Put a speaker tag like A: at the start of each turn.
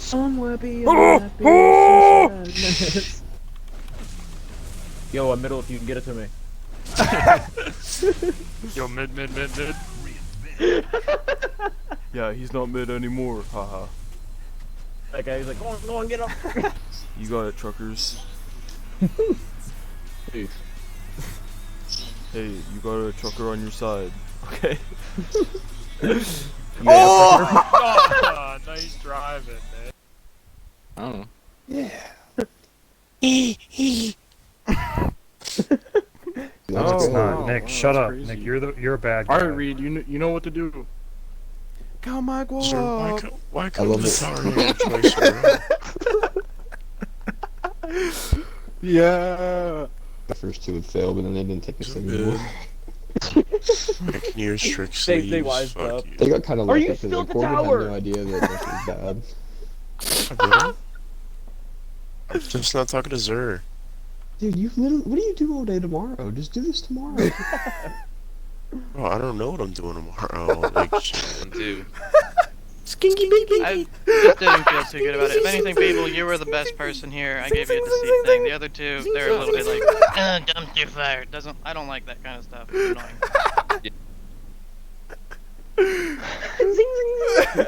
A: Somewhere beyond happiness. Yo, middle, if you can get it to me.
B: Yo, mid.
C: Yeah, he's not mid anymore, haha.
A: That guy's like, go on, get up.
C: You got it, truckers.
A: Peace.
C: Hey, you got a trucker on your side, okay?
B: Oh, nice driving, man.
A: Oh.
D: Yeah.
E: No, it's not.
C: wow,
E: Nick,
C: wow,
E: shut
C: that's
E: up.
C: crazy.
E: Nick, you're a bad guy.
B: Alright, Reed, you know what to do.
C: Count my
F: Sir,
C: guap!
F: why
D: I
F: couldn't
D: love
F: the
D: it.
F: sorry twice in a row?
C: Yeah!
D: The first two would fail, but then they didn't take us
F: Good.
D: anymore.
F: Making your strict
A: They
F: sleeves.
A: wised
F: Fuck
A: up.
F: you.
D: They got kind of
A: Are
D: lucky
A: you
D: because
A: still
D: the
A: at the
D: Corbin had
A: tower?
D: no idea that this was bad.
F: I didn't. I'm just not talking to Zer.
D: Dude, you literally, what do you do all day tomorrow? Just do this tomorrow.
F: Oh, I don't know what I'm doing tomorrow. Like, shit.
G: Dude.
A: Skinky baby.
G: I just didn't feel too good about it. If anything, Babel, you were the best person here. I gave you the seat thing. The other two, they're a little bit like, dumpster fire. I don't like that kind of stuff. It's annoying.